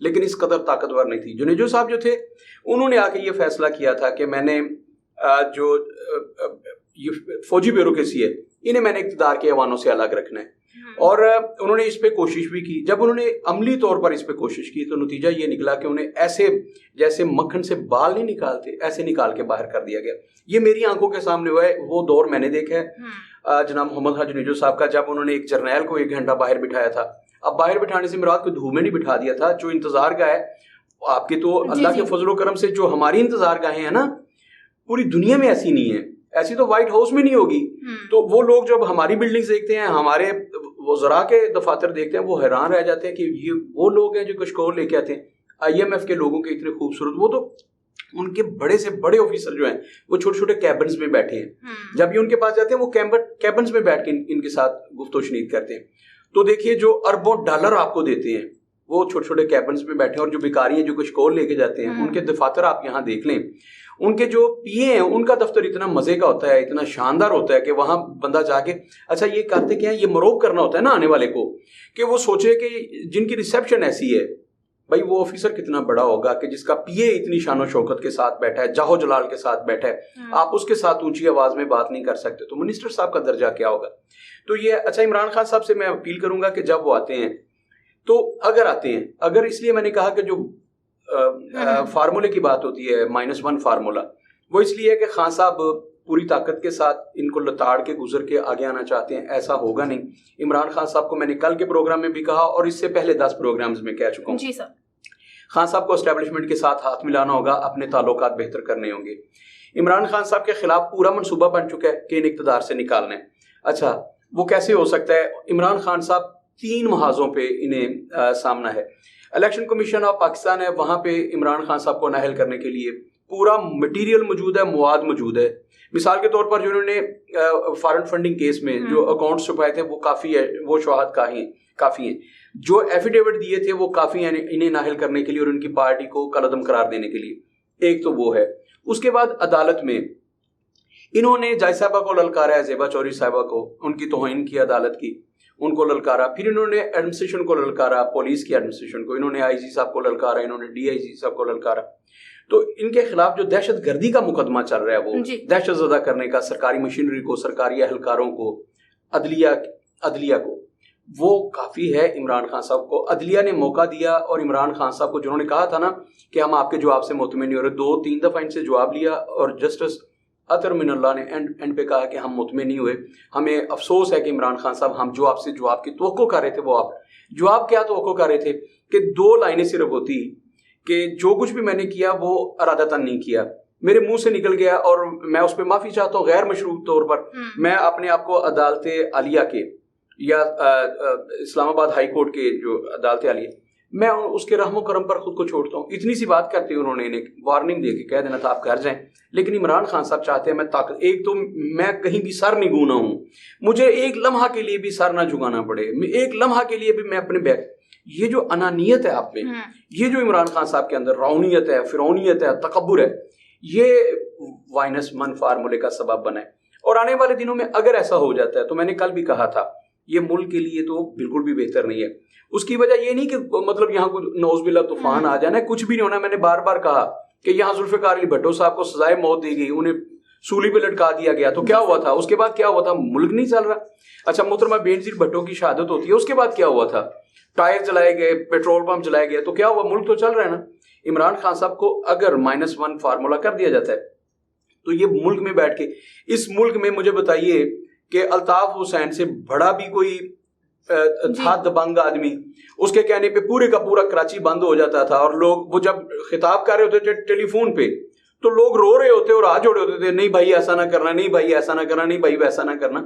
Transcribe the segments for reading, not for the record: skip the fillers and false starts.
لیکن اس قدر طاقتور نہیں تھی. جنیجو صاحب جو تھے انہوں نے آ کے یہ فیصلہ کیا تھا کہ میں نے جو یہ فوجی بیوروکریسی ہے انہیں میں نے اقتدار کے ایوانوں سے الگ رکھنا ہے, اور انہوں نے اس پہ کوشش بھی کی. جب انہوں نے عملی طور پر اس پہ کوشش کی تو نتیجہ یہ نکلا کہ انہیں ایسے جیسے مکھن سے بال نہیں نکالتے ایسے نکال کے باہر کر دیا گیا. یہ میری آنکھوں کے سامنے ہوا ہے, وہ دور میں نے دیکھا ہے جناب محمد حاج جنیجو صاحب کا, جب انہوں نے ایک جرنیل کو 1 گھنٹہ باہر بٹھایا تھا. اب باہر بٹھانے سے مراد کو دھوپ میں نہیں بٹھا دیا تھا, جو انتظار گاہ ہے آپ کی تو اللہ کے فضل و کرم سے جو ہماری انتظار گاہیں ہیں نا پوری دنیا میں ایسی نہیں ہے, ایسی تو وائٹ ہاؤس میں نہیں ہوگی. تو وہ لوگ جب ہماری بلڈنگز دیکھتے ہیں, ہمارے وزراء کے دفاتر دیکھتے ہیں, وہ حیران رہ جاتے ہیں کہ یہ وہ لوگ ہیں جو کشکول لے کے آتے ہیں. IMF کے لوگوں کے اتنے خوبصورت, وہ تو ان کے بڑے سے بڑے آفیسر جو ہیں وہ چھوٹے چھوٹے کیبنز میں بیٹھے ہیں. جب یہ ان کے پاس جاتے ہیں وہ کیبنز میں بیٹھ کے ان کے ساتھ گفت و شنید کرتے ہیں. تو دیکھیے جو اربوں ڈالر آپ کو دیتے ہیں وہ چھوٹے چھوٹے کیبنز میں بیٹھے ہیں, اور جو بیکاری ہیں جو کشکول لے کے جاتے ہیں ان کے دفاتر آپ یہاں دیکھ لیں. ان کے جو پی اے ہیں ان کا دفتر اتنا مزے کا ہوتا ہے, اتنا شاندار ہوتا ہے کہ وہاں بندہ جا کے اچھا یہ کرتے کیا ہے, یہ مروب کرنا ہوتا ہے نا آنے والے کو کہ وہ سوچے کہ جن کی ریسیپشن ایسی ہے بھائی وہ آفیسر کتنا بڑا ہوگا کہ جس کا پی اے اتنی شان و شوکت کے ساتھ بیٹھا ہے, جاہو جلال کے ساتھ بیٹھا ہے, آپ اس کے ساتھ اونچی آواز میں بات نہیں کر سکتے, تو منسٹر صاحب کا درجہ کیا ہوگا. تو یہ اچھا عمران خان صاحب سے میں اپیل کروں گا کہ جب وہ آتے ہیں تو اگر آتے ہیں, اگر اس لیے میں نے کہا کہ جو فارمولے کی بات ہوتی ہے -1 فارمولا, وہ اس لیے کہ خان صاحب پوری طاقت کے ساتھ ان کو لتاڑ کے گزر کے آگے آنا چاہتے ہیں. ایسا ہوگا نہیں. عمران خان صاحب کو میں نے کل کے پروگرام میں بھی کہا اور اس سے پہلے 10 پروگرامز میں کہہ چکا ہوں. جی سر. خان صاحب کو اسٹیبلشمنٹ کے ساتھ ہاتھ ملانا ہوگا, اپنے تعلقات بہتر کرنے ہوں گے. عمران خان صاحب کے خلاف پورا منصوبہ بن چکا ہے کہ ان اقتدار سے نکالنا ہے. اچھا وہ کیسے ہو سکتا ہے؟ عمران خان صاحب 3 محاذوں پہ انہیں سامنا ہے. الیکشن کمیشن آف پاکستان ہے, وہاں پہ عمران خان صاحب کو نااہل کرنے کے لیے پورا مٹیریل موجود ہے, مواد موجود ہے. مثال کے طور پر جو انہوں نے فارن فنڈنگ کیس میں جو اکاؤنٹس چھپائے تھے وہ کافی ہے, وہ شواہد کافی ہیں. جو ایفیڈیوٹ دیے تھے وہ کافی ہیں انہیں نااہل کرنے کے لیے اور ان کی پارٹی کو کالعدم قرار دینے کے لیے. ایک تو وہ ہے. اس کے بعد عدالت میں انہوں نے جائے صاحبہ کو للکارا ہے, زیبا چودھری صاحبہ کو, ان کی توہین کی عدالت کی, ان کو للکارا. پھر انہوں نے ایڈمنسٹریشن کو للکارا, پولیس کی ایڈمنسٹریشن کو, انہوں نے IG صاحب کو للکارا, انہوں نے DIG صاحب کو للکارا. تو ان کے خلاف جو دہشت گردی کا مقدمہ چل رہا ہے وہ دہشت زدہ کرنے کا, سرکاری مشینری کو, سرکاری اہلکاروں کو, عدلیہ کو, وہ کافی ہے. عمران خان صاحب کو عدلیہ نے موقع دیا, اور عمران خان صاحب کو جنہوں نے کہا تھا نا کہ ہم آپ کے جواب سے مطمئن نہیں ہو رہے, 2-3 دفعہ ان سے جواب لیا اور جسٹس اطہر من اللہ نے اینڈ پہ کہا کہ ہم مطمئن نہیں ہوئے. ہمیں افسوس ہے کہ عمران خان صاحب ہم جو آپ سے جواب کی توقع کر رہے تھے وہ آپ جواب کیا توقع کر رہے تھے کہ 2 لائنیں صرف ہوتی کہ جو کچھ بھی میں نے کیا وہ ارادتاً نہیں کیا, میرے منہ سے نکل گیا اور میں اس پہ معافی چاہتا ہوں غیر مشروط طور پر. میں اپنے آپ کو عدالت عالیہ کے یا اسلام آباد ہائی کورٹ کے جو عدالت عالیہ, میں اس کے رحم و کرم پر خود کو چھوڑتا ہوں. اتنی سی بات کرتے ہیں انہوں نے انہیں وارننگ دے کے کہہ دینا تھا آپ گھر جائیں. لیکن عمران خان صاحب چاہتے ہیں میں طاقت, ایک تو میں کہیں بھی سر نہیں گونا ہوں, مجھے ایک لمحہ کے لیے بھی سر نہ جھکانا پڑے, ایک لمحہ کے لیے بھی میں اپنے بیک. یہ جو انانیت ہے آپ میں, یہ جو عمران خان صاحب کے اندر رونیت ہے, فرعونیت ہے, تکبر ہے, یہ -1 فارمولے کا سبب بنا ہے. اور آنے والے دنوں میں اگر ایسا ہو جاتا ہے تو میں نے کل بھی کہا تھا یہ ملک کے لیے تو بالکل بھی بہتر نہیں ہے. اس کی وجہ یہ نہیں کہ مطلب یہاں کو نعوذ باللہ طوفان آ جانا ہے, کچھ بھی نہیں ہونا. میں نے بار بار کہا کہ یہاں ذوالفقار علی بھٹو صاحب کو سزائے موت دی گئی, انہیں سولی پہ لٹکا دیا گیا, تو کیا ہوا تھا؟ اس کے بعد کیا ہوا تھا؟ ملک نہیں چل رہا. اچھا محترمہ بینظیر بھٹو کی شہادت ہوتی ہے, اس کے بعد کیا ہوا تھا؟ ٹائر جلائے گئے, پیٹرول پمپ جلائے گئے, تو کیا ہوا؟ ملک تو چل رہا ہے نا. عمران خان صاحب کو اگر -1 فارمولا کر دیا جاتا ہے تو یہ ملک میں بیٹھ کے, اس ملک میں مجھے بتائیے کہ الطاف حسین سے بڑا بھی کوئی تھا دبنگ آدمی, اس کے کہنے پہ پورے کا پورا کراچی بند ہو جاتا تھا, اور لوگ وہ جب خطاب کر رہے ہوتے تھے ٹیلی فون پہ تو لوگ رو رہے ہوتے اور ہاتھ جوڑے ہوتے تھے, نہیں بھائی ایسا نہ کرنا, نہیں بھائی ایسا نہ کرنا, نہیں بھائی ویسا نہ کرنا.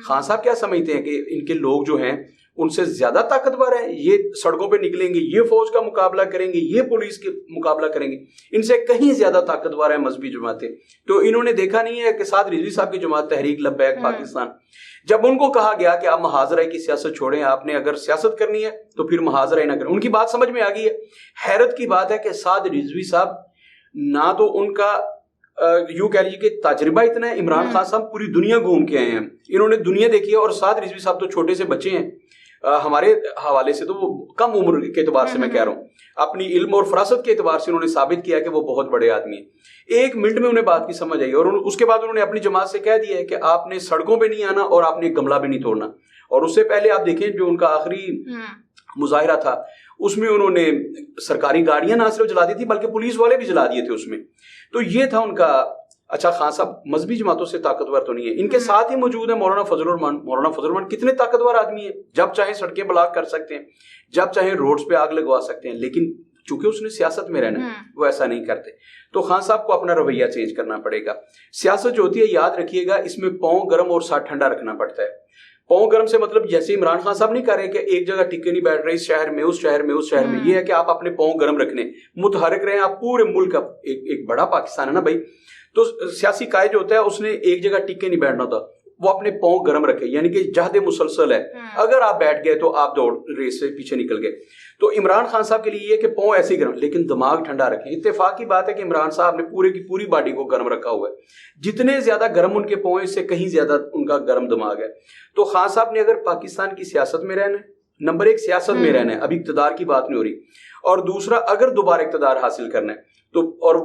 خان صاحب کیا سمجھتے ہیں کہ ان کے لوگ جو ہیں ان سے زیادہ طاقتور ہیں, یہ سڑکوں پہ نکلیں گے, یہ فوج کا مقابلہ کریں گے, یہ پولیس کے مقابلہ کریں گے, ان سے کہیں زیادہ طاقتور ہیں مذہبی جماعتیں. تو انہوں نے دیکھا نہیں ہے کہ سعد رضوی صاحب کی جماعت تحریک لبیک پاکستان, جب ان کو کہا گیا کہ آپ محاذرہ کی سیاست چھوڑیں, آپ نے اگر سیاست کرنی ہے تو پھر محاذرہ نہ کریں, ان کی بات سمجھ میں آ گئی ہے. حیرت کی بات ہے کہ سعد رضوی صاحب نہ تو ان کا یوں کہہ لیجیے کہ تجربہ اتنا ہے, عمران خان صاحب پوری دنیا گھوم کے آئے ہیں, انہوں نے دنیا دیکھی ہے, اور سعد رضوی صاحب تو چھوٹے سے بچے ہیں. ہمارے حوالے سے تو وہ کم عمر کے اعتبار سے میں کہہ رہا ہوں، اپنی علم اور فراست کے اعتبار سے انہوں نے ثابت کیا کہ وہ بہت بڑے آدمی ہیں. 1 منٹ میں انہیں بات کی سمجھ آئی، اور اس کے بعد انہوں نے اپنی جماعت سے کہہ دیا ہے کہ آپ نے سڑکوں پہ نہیں آنا اور آپ نے گملہ بھی نہیں توڑنا. اور اس سے پہلے آپ دیکھیں جو ان کا آخری مظاہرہ تھا اس میں انہوں نے سرکاری گاڑیاں نہ صرف جلا دی تھی بلکہ پولیس والے بھی جلا دیے تھے اس میں. تو یہ تھا ان کا. اچھا خان صاحب مذہبی جماعتوں سے طاقتور تو نہیں ہے، ان کے ساتھ ہی موجود ہے مولانا فضل الرحمان. مولانا فضل الرحمان کتنے طاقتور آدمی ہیں، جب چاہیں سڑکیں بلاک کر سکتے ہیں، جب چاہیں روڈز پہ آگ لگوا سکتے ہیں، لیکن چونکہ اس نے سیاست میں رہنا وہ ایسا نہیں کرتے. تو خان صاحب کو اپنا رویہ چینج کرنا پڑے گا. سیاست جو ہوتی ہے یاد رکھیے گا اس میں پاؤں گرم اور ساتھ ٹھنڈا رکھنا پڑتا ہے. پاؤں گرم سے مطلب جیسے عمران خان صاحب نہیں کر رہے کہ ایک جگہ ٹکے نہیں بیٹھ رہے اس شہر میں اس شہر میں اس شہر میں. یہ ہے کہ آپ اپنے پاؤں گرم رکھنے متحرک رہے ہیں. آپ پورے ملک کا ایک بڑا پاکستان ہے نا بھائی، تو سیاسی قائد جو ہوتا ہے اس نے ایک جگہ ٹکے نہیں بیٹھنا ہوتا، وہ اپنے پاؤں گرم رکھے، یعنی کہ جہد مسلسل ہے. اگر آپ بیٹھ گئے تو آپ دوڑ ریس سے پیچھے نکل گئے. تو عمران خان صاحب کے لیے یہ کہ پاؤں ایسے ہی گرم لیکن دماغ ٹھنڈا رکھیں. اتفاق کی بات ہے کہ عمران صاحب نے پورے کی پوری باڈی کو گرم رکھا ہوا ہے. جتنے زیادہ گرم ان کے پاؤں اس سے کہیں زیادہ ان کا گرم دماغ ہے. تو خان صاحب نے اگر پاکستان کی سیاست میں رہنا ہے، نمبر 1 سیاست میں رہنا ہے، ابھی اقتدار کی بات نہیں ہو رہی، اور دوسرا اگر دوبارہ اقتدار حاصل کرنا ہے تو اور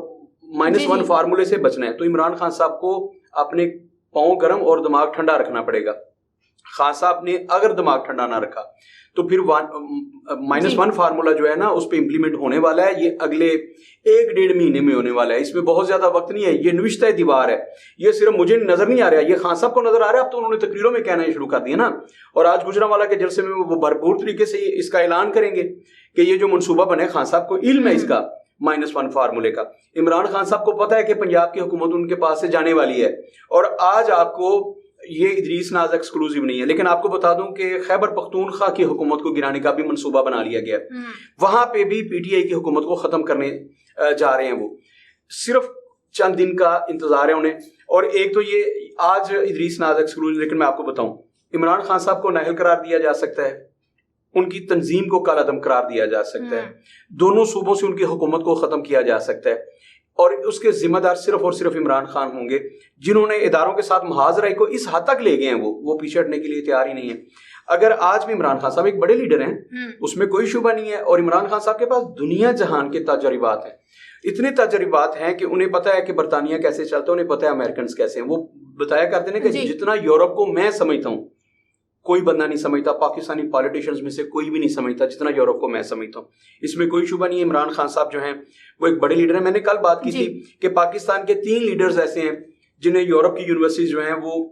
-1 فارمولے سے بچنا ہے تو عمران خان صاحب کو اپنے پاؤں گرم اور دماغ ٹھنڈا رکھنا پڑے گا. خان صاحب نے اگر دماغ ٹھنڈا نہ رکھا تو پھر -1 فارمولا جو ہے نا اس پہ امپلیمنٹ ہونے والا ہے. یہ اگلے 1-1.5 مہینے میں ہونے والا ہے. اس میں بہت زیادہ وقت نہیں ہے. یہ نوشتہ دیوار ہے. یہ صرف مجھے نظر نہیں آ رہا، یہ خان صاحب کو نظر آ رہا ہے. اب تو انہوں نے تقریروں میں کہنا شروع کر دیا نا، اور آج گجرانوالہ کے جلسے میں وہ بھرپور طریقے سے اس کا اعلان کریں گے کہ یہ جو منصوبہ بنے خان صاحب کو علم ہے اس کا -1 فارمولے کا. عمران خان صاحب کو پتہ ہے کہ پنجاب کی حکومت ان کے پاس سے جانے والی ہے، اور آج آپ کو یہ ادریس ناز ایکسکلوزیو نہیں ہے، لیکن آپ کو بتا دوں کہ خیبر پختونخوا کی حکومت کو گرانے کا بھی منصوبہ بنا لیا گیا. وہاں پہ بھی پی ٹی آئی کی حکومت کو ختم کرنے جا رہے ہیں. وہ صرف چند دن کا انتظار ہے انہیں. اور ایک تو یہ آج ادریس ناز ایکسکلوزیو، لیکن میں آپ کو بتاؤں عمران خان صاحب کو نااہل قرار دیا جا سکتا ہے، ان کی تنظیم کو کالعدم قرار دیا جا سکتا ہے، دونوں صوبوں سے ان کی حکومت کو ختم کیا جا سکتا ہے، اور اس کے ذمہ دار صرف اور صرف عمران خان ہوں گے، جنہوں نے اداروں کے ساتھ محاذ رائے کو اس حد تک لے گئے ہیں. وہ پیچھے ہٹنے کے لیے تیار ہی نہیں ہے. اگر آج بھی عمران خان صاحب ایک بڑے لیڈر ہیں، اس میں کوئی شبہ نہیں ہے، اور عمران خان صاحب کے پاس دنیا جہان کے تجربات ہیں. اتنے تجربات ہیں کہ انہیں پتہ ہے کہ برطانیہ کیسے چلتا ہے، انہیں پتہ ہے امریکنز کیسے ہیں. وہ بتایا کرتے ہیں کہ جتنا یورپ کو میں سمجھتا ہوں کوئی بندہ نہیں سمجھتا، پاکستانی پالیٹیشنز میں سے کوئی بھی نہیں سمجھتا جتنا یورپ کو میں سمجھتا ہوں. اس میں کوئی شبہ نہیں ہے. عمران خان صاحب جو ہیں وہ ایک بڑے لیڈر ہیں. میں نے کل بات کی تھی کہ پاکستان کے 3 لیڈرز ایسے ہیں جنہیں یورپ کی یونیورسٹیز جو ہیں وہ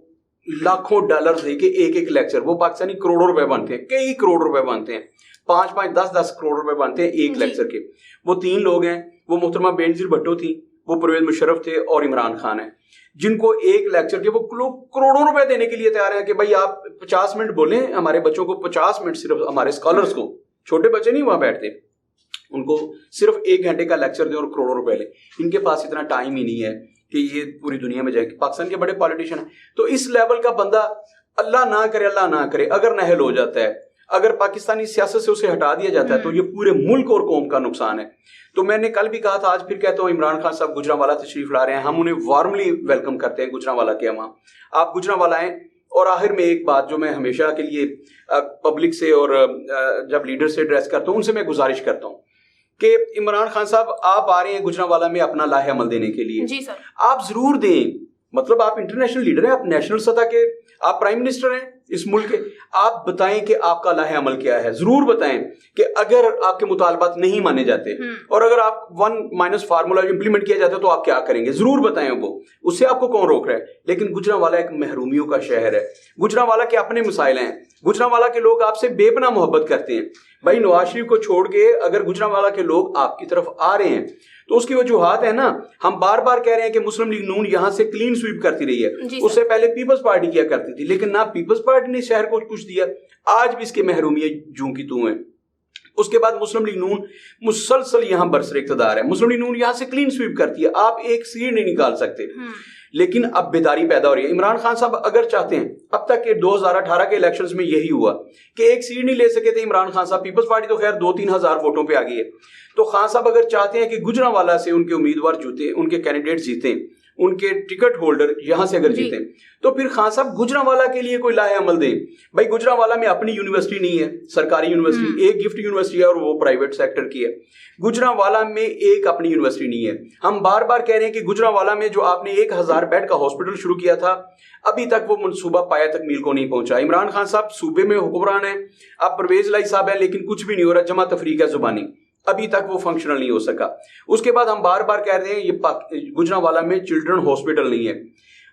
لاکھوں ڈالر دے کے ایک لیکچر، وہ پاکستانی کروڑوں روپے بنتے ہیں، کئی کروڑ روپے بنتے ہیں، 5-5 10-10 کروڑ روپے بنتے ہیں ایک لیکچر کے. وہ 3 لوگ ہیں. وہ محترمہ بینظیر بھٹو تھی، وہ پرویز مشرف تھے، اور عمران خان ہیں، جن کو ایک لیکچر کے وہ لوگ کروڑوں روپے دینے کے لیے تیار ہیں کہ بھائی آپ 50 منٹ بولیں ہمارے بچوں کو، 50 منٹ صرف ہمارے اسکالرس کو، چھوٹے بچے نہیں وہاں بیٹھتے، ان کو صرف 1 گھنٹے کا لیکچر دیں اور کروڑوں روپے لیں. ان کے پاس اتنا ٹائم ہی نہیں ہے کہ یہ پوری دنیا میں جائے. پاکستان کے بڑے پالیٹیشین ہیں. تو اس لیول کا بندہ اللہ نہ کرے اگر نااہل ہو جاتا ہے، اگر پاکستانی سیاست سے اسے ہٹا دیا جاتا ہے تو یہ پورے ملک اور قوم کا نقصان ہے. تو میں نے کل بھی کہا تھا، آج پھر کہتا ہوں، عمران خان صاحب گجرانوالہ تشریف لا رہے ہیں. ہم انہیں وارملی ویلکم کرتے ہیں گجرانوالہ کے. وہاں آپ گجرانوالہ آئیں. اور آخر میں ایک بات جو میں ہمیشہ کے لیے پبلک سے اور جب لیڈر سے ایڈریس کرتا ہوں ان سے میں گزارش کرتا ہوں کہ عمران خان صاحب آپ آ رہے ہیں گجرانوالہ میں اپنا لاہ عمل دینے کے لیے. جی سر. آپ ضرور دیں. مطلب آپ انٹرنیشنل لیڈر ہیں، آپ نیشنل سطح کے، آپ پرائم منسٹر ہیں اس ملک کے. آپ بتائیں کہ آپ کا لاہ عمل کیا ہے. ضرور بتائیں کہ اگر آپ کے مطالبات نہیں مانے جاتے اور اگر آپ 1- فارمولا امپلیمنٹ کیا جاتا ہے تو آپ کیا کریں گے. ضرور بتائیں. وہ اس سے آپ کو کون روک رہا ہے. لیکن گجرانوالہ ایک محرومیوں کا شہر ہے. گجرانوالہ کے اپنے مسائل ہیں. گجرانوالہ کے لوگ آپ سے بے پناہ محبت کرتے ہیں. بھائی نواز شریف کو چھوڑ کے اگر گجرانوالہ کے لوگ آپ کی طرف آ رہے ہیں تو اس کی وجوہات ہے نا. ہم بار بار کہہ رہے ہیں کہ مسلم لیگ نون یہاں سے کلین سویپ کرتی رہی ہے. اس سے پہلے پیپلز پارٹی کیا کرتی تھی، لیکن نہ پیپلز پارٹی نے شہر کو کچھ دیا. آج بھی اس کے محرومیت جوں کی توں ہیں. اس کے بعد مسلم لیگ نون مسلسل یہاں برسر اقتدار ہے. مسلم لیگ نون یہاں سے کلین سویپ کرتی ہے. آپ ایک سیٹ نہیں نکال سکتے. لیکن اب بیداری پیدا ہو رہی ہے. عمران خان صاحب اگر چاہتے ہیں، اب تک کے 2018 کے الیکشنز میں یہی ہوا کہ ایک سیٹ نہیں لے سکے تھے عمران خان صاحب. پیپلز پارٹی تو خیر 2-3 ہزار ووٹوں پہ آ گئی ہے. تو خان صاحب اگر چاہتے ہیں کہ گجرانوالہ سے ان کے امیدوار جیتے، ان کے کینڈیڈیٹ جیتے، ان کے ٹکٹ ہولڈر یہاں سے اگر جیتے تو پھر خان صاحب گجرانوالہ کے لیے کوئی لاہ عمل دیں. بھائی گجرانوالہ میں اپنی یونیورسٹی نہیں ہے, سرکاری یونیورسٹی, ایک گفٹ یونیورسٹی ہے اور وہ پرائیویٹ سیکٹر کی ہے. گجرانوالہ میں ایک اپنی یونیورسٹی نہیں ہے. ہم بار بار کہہ رہے ہیں کہ گجرانوالہ میں جو آپ نے 1000 بیڈ کا ہاسپٹل شروع کیا تھا, ابھی تک وہ منصوبہ پایا تکمیل کو نہیں پہنچا. عمران خان صاحب صوبے میں حکمران ہیں, اب پرویز لائی صاحب ہیں, لیکن کچھ بھی نہیں ہو رہا. جمع تفریق ہے زبانی, ابھی تک وہ فنکشنل نہیں ہو سکا. اس کے بعد ہم بار بار کہہ رہے ہیں یہ گجرانوالہ میں چلڈرن ہاسپٹل نہیں ہے.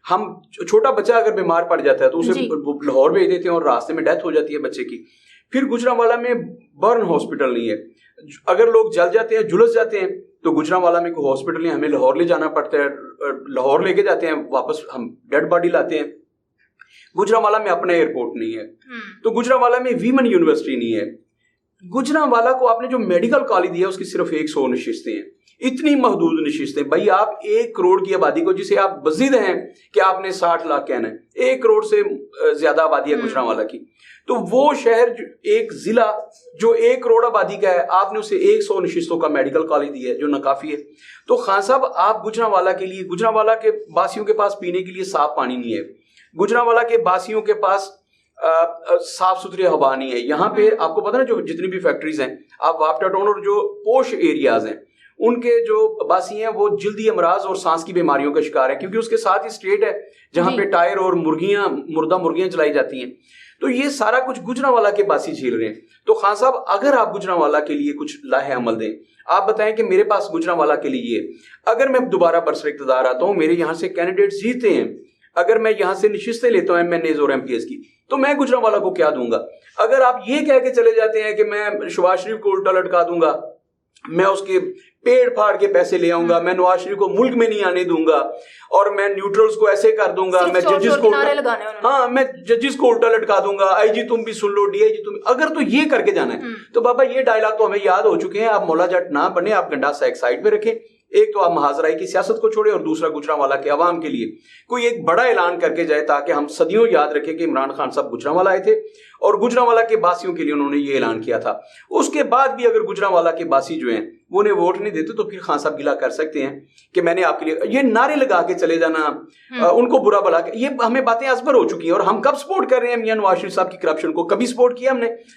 ہم چھوٹا بچہ اگر بیمار پڑ جاتا ہے تو اسے لاہور بھیج دیتے ہیں اور راستے میں ڈیتھ ہو جاتی ہے بچے کی. پھر گجرانوالہ میں برن ہاسپٹل نہیں ہے. اگر لوگ جل جاتے ہیں, جلس جاتے ہیں, تو گجرانوالہ میں کوئی ہاسپٹل نہیں, ہمیں لاہور لے جانا پڑتا ہے. لاہور لے کے جاتے ہیں, واپس ہم ڈیڈ باڈی لاتے ہیں. گجرانوالہ میں اپنا ایئرپورٹ نہیں ہے. تو گجرانوالہ میں ویمن یونیورسٹی نہیں ہے. گجرانوالہ کو آپ نے جو میڈیکل کالج دیا اس کی صرف 100 نشستیں ہیں, اتنی محدود نشستیں. بھائی آپ 1 کروڑ کی آبادی کو, جسے آپ بزدل ہیں کہ آپ نے 60 لاکھ کہنا ہے, 1 کروڑ سے زیادہ آبادی ہے گجرانوالہ کی, تو وہ شہر ایک ضلع جو 1 کروڑ آبادی کا ہے, آپ نے اسے 100 نشستوں کا میڈیکل کالج دیا ہے جو ناکافی ہے. تو خان صاحب آپ گجرانوالہ کے لیے, گجرانوالہ کے باسیوں کے پاس پینے کے لیے صاف پانی نہیں ہے. گجرانوالہ کے باسیوں کے پاس صاف ستھری ہوا نہیں ہے. یہاں پہ آپ کو پتا نا جو جتنی بھی فیکٹریز ہیں, آپ وافٹا ٹاؤن اور جو پوش ایریاز ہیں ان کے جو باسی ہیں وہ جلدی امراض اور سانس کی بیماریوں کا شکار ہیں, کیونکہ اس کے ساتھ ہی اسٹیٹ ہے جہاں پہ ٹائر اور مردہ مرغیاں چلائی جاتی ہیں. تو یہ سارا کچھ گجرانوالہ کے باسی جھیل رہے ہیں. تو خان صاحب اگر آپ گجرانوالہ کے لیے کچھ لاہ عمل دیں, آپ بتائیں کہ میرے پاس گجرانوالہ کے لیے, اگر میں دوبارہ برسر اقتدار آتا ہوں, میرے یہاں سے کینڈیڈیٹس جیتے ہیں, اگر میں یہاں سے نشستیں لیتا ہوں MNAs اور MPs کی, تو میں گجرانوالہ کو کیا دوں گا؟ اگر آپ یہ کہہ کے چلے جاتے ہیں کہ میں شہباز شریف کو الٹا لٹکا دوں گا, میں اس کے پیڑ پھاڑ کے پیسے لے آؤں گا, میں نواز شریف کو ملک میں نہیں آنے دوں گا, اور میں نیوٹرلز کو ایسے کر دوں گا, میں ججز کو میں ججز کو الٹا لٹکا دوں گا, IG تم بھی سن لو, DIG تم, اگر تو یہ کر کے جانا ہے تو بابا یہ ڈائلاگ تو ہمیں یاد ہو چکے ہیں. آپ مولا جٹ نہ بنے, آپ گنڈاسا ایک سائڈ پہ رکھیں. ایک تو آپ محاذرائی کی سیاست کو چھوڑیں, اور دوسرا گجرانوالہ کے عوام کے لیے کوئی ایک بڑا اعلان کر کے جائے, تاکہ ہم صدیوں یاد رکھیں کہ عمران خان صاحب گجرانوالہ آئے تھے اور گجرانوالہ کے باسیوں کے لیے انہوں نے یہ اعلان کیا تھا. اس کے بعد بھی اگر گجرانوالہ کے باسی جو ہیں وہ انہیں ووٹ نہیں دیتے, تو پھر خان صاحب گلا کر سکتے ہیں کہ میں نے آپ کے لیے یہ نعرے لگا کے چلے جانا, ان کو برا بلا کے, یہ ہمیں باتیں ازبر ہو چکی ہیں. اور ہم کب سپورٹ کر رہے ہیں میاں نواز شریف صاحب کی کرپشن کو؟ کبھی سپورٹ کیا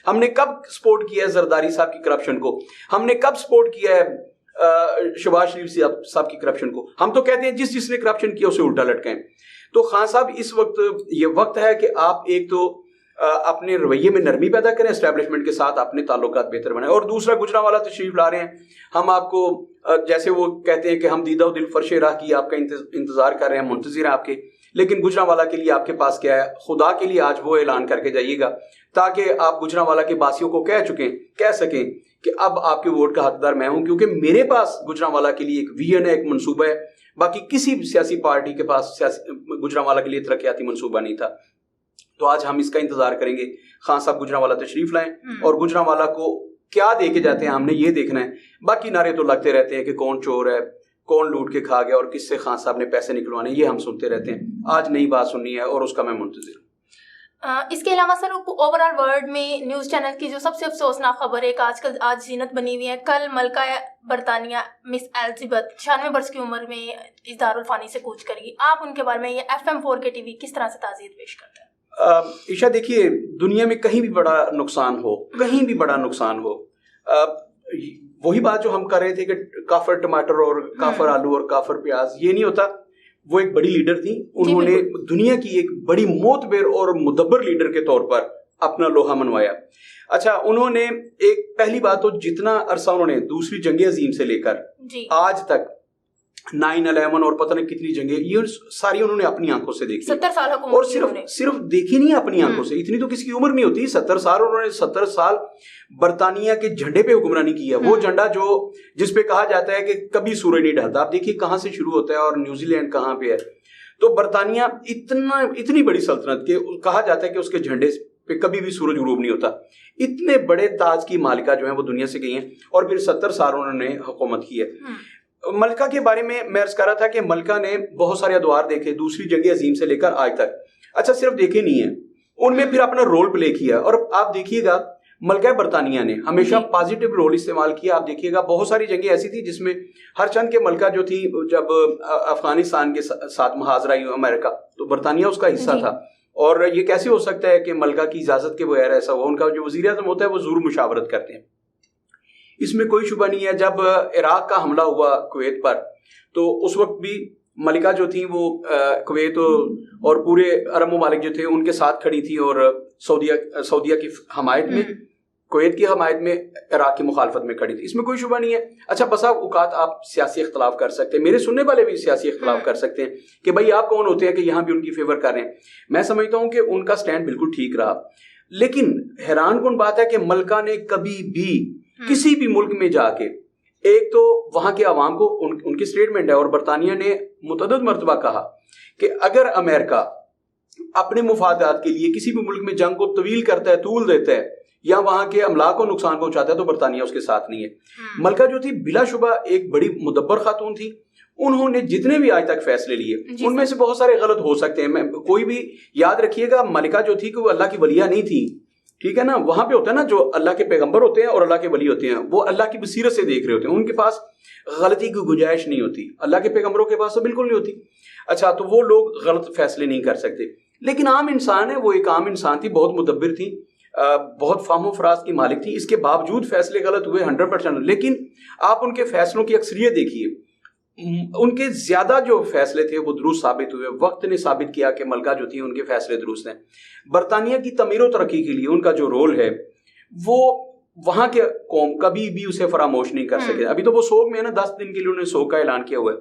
ہم نے کب سپورٹ کیا ہے زرداری صاحب کی کرپشن کو؟ ہم نے کب سپورٹ کیا ہے شہباز شریف صاحب کی کرپشن کو؟ ہم تو کہتے ہیں جس نے کرپشن کیا اسے الٹا لٹکائیں. تو خان صاحب اس وقت یہ وقت ہے کہ آپ ایک تو اپنے رویے میں نرمی پیدا کریں, اسٹیبلشمنٹ کے ساتھ اپنے تعلقات بہتر بنائیں, اور دوسرا گجرانوالہ تشریف لا رہے ہیں, ہم آپ کو جیسے وہ کہتے ہیں کہ ہم دیدہ و دل فرش راہ کی آپ کا انتظار کر رہے ہیں, منتظر ہیں آپ کے, لیکن گجرانوالہ کے لیے آپ کے پاس کیا ہے؟ خدا کے لیے آج وہ اعلان کر کے جائیے گا, تاکہ آپ گجرانوالہ کے باسیوں کو کہہ سکیں کہ اب آپ کے ووٹ کا حقدار میں ہوں, کیونکہ میرے پاس گجرانوالہ کے لیے ایک ویژن ہے, ایک منصوبہ ہے. باقی کسی بھی سیاسی پارٹی کے پاس گجرانوالہ کے لیے ترقیاتی منصوبہ نہیں تھا. تو آج ہم اس کا انتظار کریں گے, خان صاحب گجرانوالہ تشریف لائیں, اور گجرانوالہ کو کیا دے کے جاتے ہیں ہم نے یہ دیکھنا ہے. باقی نعرے تو لگتے رہتے ہیں کہ کون چور ہے, کون لوٹ کے کھا گیا, اور کس سے خان صاحب نے پیسے نکلوانے, یہ ہم سنتے رہتے ہیں. آج نئی بات سننی ہے اور اس کا میں منتظر ہوں. اس کے علاوہ سر اوور آل ورلڈ میں نیوز چینل کی جو سب سے افسوسناک خبر ہے کہ آج زینت بنی ہوئی ہے. کل ملکہ برطانیہ مس ایلزبتھ 96 برس کی عمر میں اس دارالفانی سے کوچ کرے گی. آپ ان کے بارے میں یہ FM4 کے TV کس طرح سے تعزیت پیش کرتے ہیں؟ عشا دیکھیے, دنیا میں کہیں بھی بڑا نقصان ہو, وہی بات جو ہم کر رہے تھے کہ کافر ٹماٹر اور کافر آلو اور کافر پیاز, یہ نہیں ہوتا. وہ ایک بڑی لیڈر تھی, انہوں نے دنیا کی ایک بڑی موتبر اور مدبر لیڈر کے طور پر اپنا لوہا منوایا. اچھا, انہوں نے ایک پہلی بات تو جتنا عرصہ انہوں نے دوسری جنگ عظیم سے لے کر آج تک 9/11 اور پتہ نہیں کتنی جنگیں, یہ ساری انہوں نے اپنی آنکھوں سے دیکھی. 70 سال اور صرف دیکھی نہیں اپنی آنکھوں سے, اتنی تو کسی کی عمر نہیں ہوتی. 70 سال انہوں نے 70 سال برطانیہ کے جھنڈے پہ حکمرانی کی ہے. وہ جھنڈا جس پہ کہا جاتا ہے کہ کبھی سورج نہیں ڈھلتا. آپ دیکھیے کہاں سے شروع ہوتا ہے اور نیوزی لینڈ کہاں پہ ہے. تو برطانیہ اتنی بڑی سلطنت کہ کہا جاتا ہے کہ اس کے جھنڈے پہ کبھی بھی سورج غروب نہیں ہوتا. اتنے بڑے تاج کی مالکہ جو ہیں وہ دنیا سے گئی ہیں, اور پھر 70 سال انہوں نے حکومت کی ہے. ملکہ کے بارے میں عرض کر رہا تھا کہ ملکہ نے بہت سارے ادوار دیکھے دوسری جنگ عظیم سے لے کر آج تک. اچھا, صرف دیکھے نہیں ہیں, ان میں پھر اپنا رول پلے کیا. اور آپ دیکھیے گا ملکہ برطانیہ نے ہمیشہ پازیٹیو رول استعمال کیا. آپ دیکھیے گا بہت ساری جنگیں ایسی تھی جس میں ہر چند کے ملکہ جو تھی, جب افغانستان کے ساتھ محاذرہ ہوا امریکہ تو برطانیہ اس کا حصہ تھا. اور یہ کیسے ہو سکتا ہے کہ ملکہ کی اجازت کے بغیر ایسا ہوا؟ ان کا جو وزیر اعظم ہوتا ہے وہ ضرور مشاورت کرتے ہیں, اس میں کوئی شبہ نہیں ہے. جب عراق کا حملہ ہوا کویت پر تو اس وقت بھی ملکہ جو تھیں وہ کویت اور پورے عرب ممالک جو تھے ان کے ساتھ کھڑی تھی, اور سعودیہ کی حمایت میں, کویت کی حمایت میں, عراق کی مخالفت میں کھڑی تھی. اس میں کوئی شبہ نہیں ہے. اچھا بسا اوقات آپ سیاسی اختلاف کر سکتے ہیں, میرے سننے والے بھی سیاسی اختلاف کر سکتے ہیں کہ بھائی آپ کون ہوتے ہیں کہ یہاں بھی ان کی فیور کر رہے ہیں. میں سمجھتا ہوں کہ ان کا سٹینڈ بالکل ٹھیک رہا, لیکن حیران کن بات ہے کہ ملکہ نے کبھی بھی کسی بھی ملک میں جا کے, ایک تو وہاں کے عوام کو ان کی سٹیٹمنٹ ہے, اور برطانیہ نے متعدد مرتبہ کہا کہ اگر امریکہ اپنے مفادات کے لیے کسی بھی ملک میں جنگ کو طویل کرتا ہے, طول دیتا ہے, یا وہاں کے املاک کو نقصان پہنچاتا ہے تو برطانیہ اس کے ساتھ نہیں ہے. ملکہ جو تھی بلا شبہ ایک بڑی مدبر خاتون تھی. انہوں نے جتنے بھی آج تک فیصلے لیے ان میں سے بہت سارے غلط ہو سکتے ہیں. کوئی بھی یاد رکھیے گا ملکہ جو تھی کہ وہ اللہ کی ولیہ نہیں تھی, ٹھیک ہے نا. وہاں پہ ہوتا ہے نا جو اللہ کے پیغمبر ہوتے ہیں اور اللہ کے ولی ہوتے ہیں, وہ اللہ کی بصیرت سے دیکھ رہے ہوتے ہیں, ان کے پاس غلطی کی گنجائش نہیں ہوتی. اللہ کے پیغمبروں کے پاس تو بالکل نہیں ہوتی. اچھا تو وہ لوگ غلط فیصلے نہیں کر سکتے, لیکن عام انسان ہے, وہ ایک عام انسان تھی, بہت مدبر تھی, بہت فہم و فراز کی مالک تھی. اس کے باوجود فیصلے غلط ہوئے 100%, لیکن آپ ان کے فیصلوں کی اکثریت دیکھیے, ان کے زیادہ جو فیصلے تھے وہ درست ثابت ہوئے. وقت نے ثابت کیا کہ ملکہ جو تھی ان کے فیصلے درست ہیں. برطانیہ کی تعمیر و ترقی کے لیے ان کا جو رول ہے وہ وہاں کے قوم کبھی بھی اسے فراموش نہیں کر سکے. ابھی تو وہ سوگ میں ہے نا, 10 دن کے لیے انہوں نے سوگ کا اعلان کیا ہوا ہے.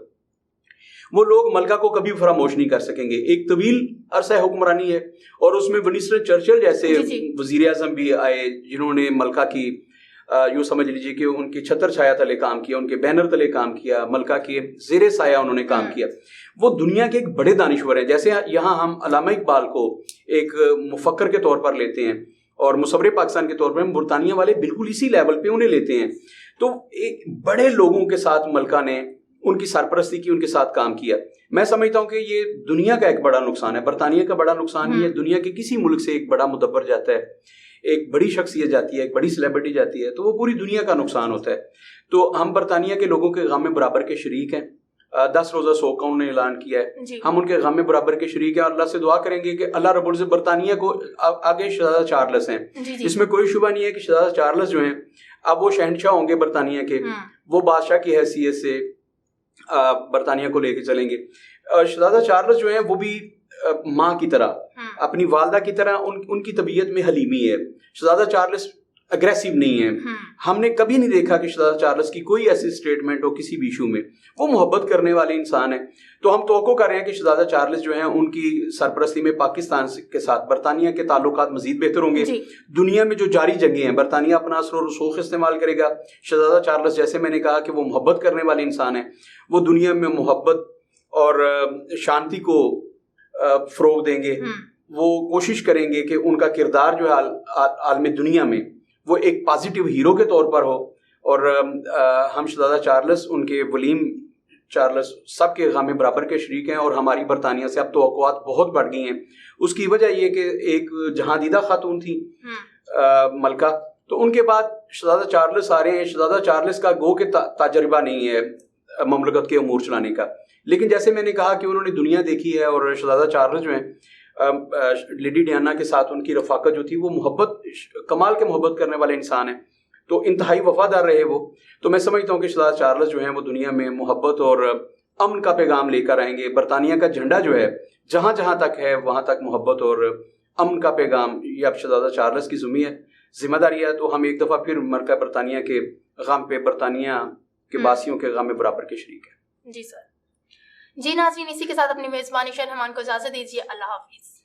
وہ لوگ ملکہ کو کبھی فراموش نہیں کر سکیں گے. ایک طویل عرصہ حکمرانی ہے, اور اس میں ونسٹن چرچل جیسے وزیر اعظم بھی آئے جنہوں نے ملکہ کی یوں سمجھ لیجیے کہ ان کی چھتر چھایا تلے کام کیا, ان کے بینر تلے کام کیا, ملکہ کے زیر سایہ انہوں نے کام کیا. وہ دنیا کے ایک بڑے دانشور ہیں. جیسے یہاں ہم علامہ اقبال کو ایک مفکر کے طور پر لیتے ہیں اور مصور پاکستان کے طور پر, برطانیہ والے بالکل اسی لیول پہ انہیں لیتے ہیں. تو ایک بڑے لوگوں کے ساتھ ملکہ نے ان کی سرپرستی کی, ان کے ساتھ کام کیا. میں سمجھتا ہوں کہ یہ دنیا کا ایک بڑا نقصان ہے, برطانیہ کا بڑا نقصان نہیں ہے. دنیا کے کسی ملک سے ایک بڑا مدبر جاتا ہے, ایک بڑی شخصیت جاتی ہے, ایک بڑی سیلیبریٹی جاتی ہے, تو وہ پوری دنیا کا نقصان ہوتا ہے. تو ہم برطانیہ کے لوگوں کے غم میں برابر کے شریک ہیں. 10 روزہ سوگ کا انہوں نے اعلان کیا ہے, ہم ان کے غم میں برابر کے شریک ہیں. اللہ سے دعا کریں گے کہ اللہ رب العزت برطانیہ کو, آگے شہزادہ چارلس ہیں, اس میں کوئی شبہ نہیں ہے کہ شہزادہ چارلس جو ہیں اب وہ شہنشاہ ہوں گے برطانیہ کے, وہ بادشاہ کی حیثیت سے برطانیہ کو لے کے چلیں گے. شہزادہ چارلس جو ہیں وہ بھی ماں کی طرح, اپنی والدہ کی طرح, ان کی طبیعت میں حلیمی ہے. شہزادہ چارلس اگریسیو نہیں ہے. ہم نے کبھی نہیں دیکھا کہ شہزادہ چارلس کی کوئی ایسی اسٹیٹمنٹ ہو کسی بھی ایشو میں. وہ محبت کرنے والے انسان ہیں. تو ہم توقع کر رہے ہیں کہ شہزادہ چارلس جو ہیں ان کی سرپرستی میں پاکستان کے ساتھ برطانیہ کے تعلقات مزید بہتر ہوں گے. دنیا میں جو جاری جنگیں ہیں برطانیہ اپنا اثر و رسوخ استعمال کرے گا. شہزادہ چارلس جیسے میں نے کہا کہ وہ محبت کرنے والے انسان ہیں, وہ دنیا میں محبت اور شانتی کو فروغ دیں گے. وہ کوشش کریں گے کہ ان کا کردار جو ہے عالم دنیا میں وہ ایک پازیٹیو ہیرو کے طور پر ہو. اور ہم شہزادہ چارلس, ان کے ولیم چارلس, سب کے غم برابر کے شریک ہیں. اور ہماری برطانیہ سے اب توقعات بہت بڑھ گئی ہیں. اس کی وجہ یہ کہ ایک جہاں دیدہ خاتون تھی ملکہ, تو ان کے بعد شہزادہ چارلس آ رہے ہیں. شہزادہ چارلس کا گو کہ تجربہ نہیں ہے مملکت کے امور چلانے کا, لیکن جیسے میں نے کہا کہ انہوں نے دنیا دیکھی ہے. اور شہزادہ چارلس جو ہیں لیڈی ڈیانا کے ساتھ ان کی رفاقت جو تھی وہ محبت, کمال کے محبت کرنے والے انسان ہیں. تو انتہائی وفادار رہے وہ. تو میں سمجھتا ہوں کہ شہزادہ چارلس جو ہیں وہ دنیا میں محبت اور امن کا پیغام لے کر آئیں گے. برطانیہ کا جھنڈا جو ہے جہاں جہاں تک ہے وہاں تک محبت اور امن کا پیغام یہ اب شہزادہ چارلس کی ذمہ داری ہے. تو ہم ایک دفعہ پھر ملکہ برطانیہ کے غم پہ برطانیہ کے باسیوں کے غم میں برابر کے شریک ہیں. جی سر. جی ناظرین, اسی کے ساتھ اپنی میزبانی شہر رحمان کو اجازت دیجیے. اللہ حافظ.